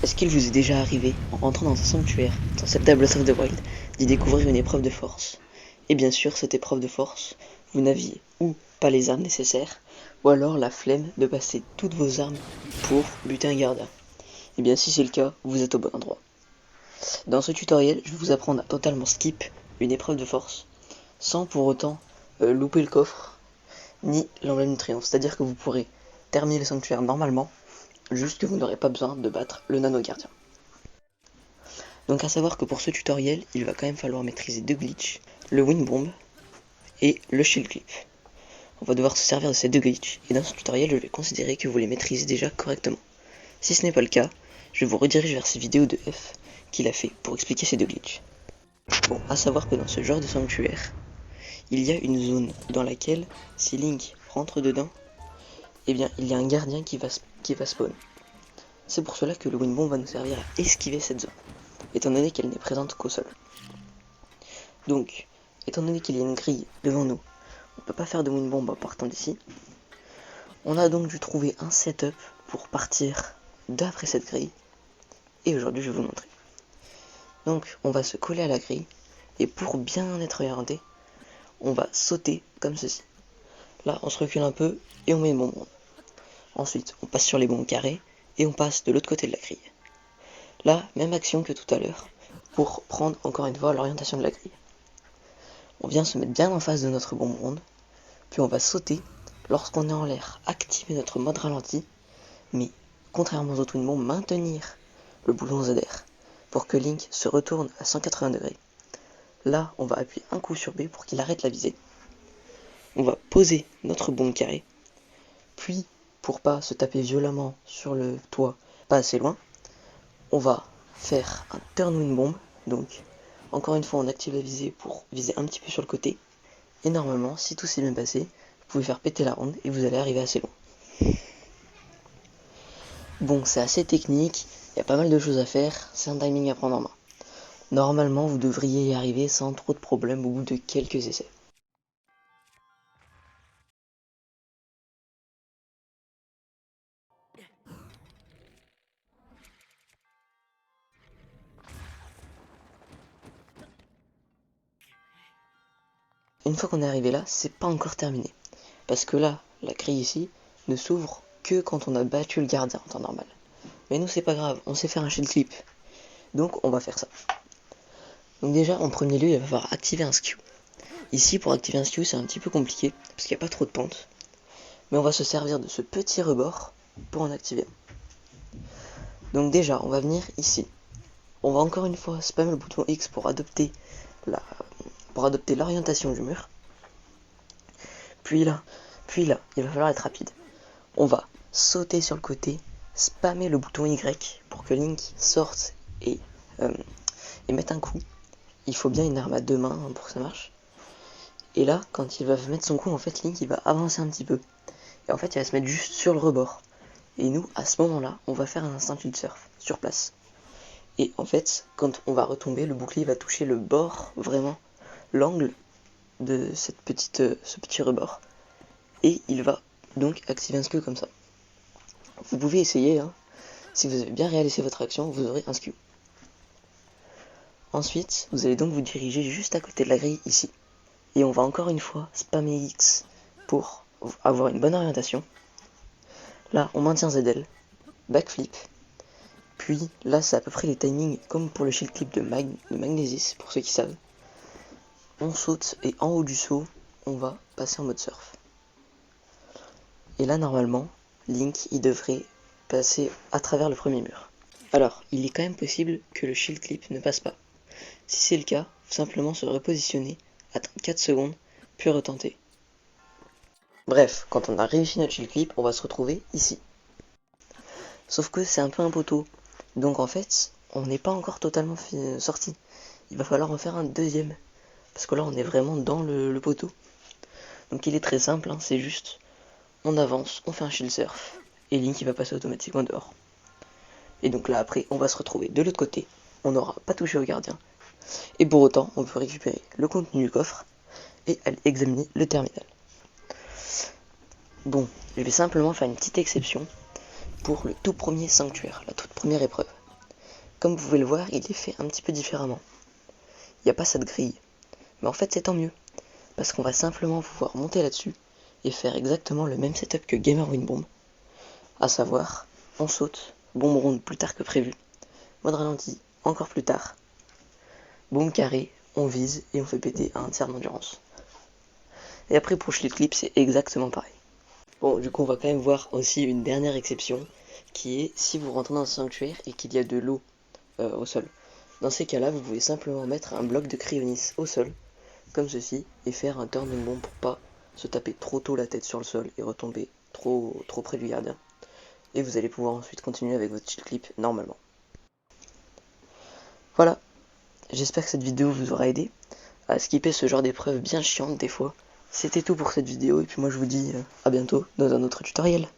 Est-ce qu'il vous est déjà arrivé, en rentrant dans un sanctuaire, dans Zelda Breath of the Wild, d'y découvrir une épreuve de force? Et bien sûr, cette épreuve de force, vous n'aviez ou pas les armes nécessaires, ou alors la flemme de passer toutes vos armes pour buter un gardien. Et bien si c'est le cas, vous êtes au bon endroit. Dans ce tutoriel, je vais vous apprendre à totalement skip une épreuve de force, sans pour autant louper le coffre, ni l'emblème du triomphe. C'est-à-dire que vous pourrez terminer le sanctuaire normalement, juste que vous n'aurez pas besoin de battre le nano gardien. Donc à savoir que pour ce tutoriel, il va quand même falloir maîtriser deux glitches, le wind bomb et le shield clip. On va devoir se servir de ces deux glitches, et dans ce tutoriel, je vais considérer que vous les maîtrisez déjà correctement. Si ce n'est pas le cas, je vous redirige vers ces vidéos de F qu'il a fait pour expliquer ces deux glitches. Bon, à savoir que dans ce genre de sanctuaire, il y a une zone dans laquelle, si Link rentre dedans, eh bien, il y a un gardien qui va spawn. C'est pour cela que le wind bomb va nous servir à esquiver cette zone, étant donné qu'elle n'est présente qu'au sol. Donc, étant donné qu'il y a une grille devant nous, on ne peut pas faire de wind bomb en partant d'ici. On a donc dû trouver un setup pour partir d'après cette grille, et aujourd'hui je vais vous montrer. Donc, on va se coller à la grille, et pour bien être orienté, on va sauter comme ceci. Là, on se recule un peu, et on met une bombe. Ensuite, on passe sur les bombes carrées, et on passe de l'autre côté de la grille. Là, même action que tout à l'heure, pour prendre encore une fois l'orientation de la grille. On vient se mettre bien en face de notre bombe ronde, puis on va sauter lorsqu'on est en l'air, activer notre mode ralenti, mais contrairement aux autres wind bombs, maintenir le bouton ZR pour que Link se retourne à 180 degrés. Là, on va appuyer un coup sur B pour qu'il arrête la visée. On va poser notre bombe carrée, puis pour pas se taper violemment sur le toit, pas assez loin, on va faire un turn wind bomb. Donc, encore une fois, on active la visée pour viser un petit peu sur le côté. Et normalement, si tout s'est bien passé, vous pouvez faire péter la ronde et vous allez arriver assez loin. Bon, c'est assez technique, il y a pas mal de choses à faire, c'est un timing à prendre en main. Normalement, vous devriez y arriver sans trop de problèmes au bout de quelques essais. Une fois qu'on est arrivé là, c'est pas encore terminé. Parce que là, la grille ici ne s'ouvre que quand on a battu le gardien en temps normal. Mais nous, c'est pas grave, on sait faire un shield clip. Donc, on va faire ça. Donc déjà, en premier lieu, il va falloir activer un skew. Ici, pour activer un skew, c'est un petit peu compliqué, parce qu'il n'y a pas trop de pente. Mais on va se servir de ce petit rebord pour en activer un. Donc déjà, on va venir ici. On va encore une fois spammer le bouton X pour adopter l'orientation du mur. Puis là, il va falloir être rapide. On va sauter sur le côté, spammer le bouton Y pour que Link sorte et mette un coup. Il faut bien une arme à deux mains pour que ça marche. Et là, quand il va mettre son coup, en fait, Link il va avancer un petit peu. Et en fait, il va se mettre juste sur le rebord. Et nous, à ce moment-là, on va faire un instant shield surf sur place. Et en fait, quand on va retomber, le bouclier va toucher le bord, vraiment, l'angle de ce petit rebord. Et il va donc activer un skew comme ça. Vous pouvez essayer, hein. Si vous avez bien réalisé votre action, vous aurez un skew. Ensuite, vous allez donc vous diriger juste à côté de la grille ici. Et on va encore une fois spammer X pour avoir une bonne orientation. Là, on maintient ZL, backflip. Puis là, c'est à peu près les timings comme pour le shield clip de Magnesis, pour ceux qui savent. On saute et en haut du saut, on va passer en mode surf. Et là, normalement, Link, il devrait passer à travers le premier mur. Alors, il est quand même possible que le shield clip ne passe pas. Si c'est le cas, faut simplement se repositionner, attendre 4 secondes, puis retenter. Bref, quand on a réussi notre shield clip, on va se retrouver ici. Sauf que c'est un peu un poteau. Donc en fait, on n'est pas encore totalement sorti. Il va falloir en faire un deuxième. Parce que là, on est vraiment dans le poteau. Donc il est très simple, hein, c'est juste, on avance, on fait un shield surf, et Link il va passer automatiquement dehors. Et donc là après, on va se retrouver de l'autre côté, on n'aura pas touché au gardien. Et pour autant, on peut récupérer le contenu du coffre et aller examiner le terminal. Bon, je vais simplement faire une petite exception pour le tout premier sanctuaire, la toute première épreuve. Comme vous pouvez le voir, il est fait un petit peu différemment. Il n'y a pas cette grille. Mais en fait, c'est tant mieux. Parce qu'on va simplement pouvoir monter là-dessus et faire exactement le même setup que Gamer Win Bomb. À savoir, on saute, bombe ronde plus tard que prévu, mode ralenti encore plus tard, bombe carré, on vise et on fait péter à un tiers d'endurance. Et après pour Shield Clip, c'est exactement pareil. Bon, du coup, on va quand même voir aussi une dernière exception, qui est si vous rentrez dans un sanctuaire et qu'il y a de l'eau au sol. Dans ces cas-là, vous pouvez simplement mettre un bloc de cryonis au sol, comme ceci, et faire un turn and bomb pour pas se taper trop tôt la tête sur le sol et retomber trop près du gardien. Et vous allez pouvoir ensuite continuer avec votre shield clip normalement. Voilà, j'espère que cette vidéo vous aura aidé à skipper ce genre d'épreuves bien chiantes des fois. C'était tout pour cette vidéo et puis moi je vous dis à bientôt dans un autre tutoriel.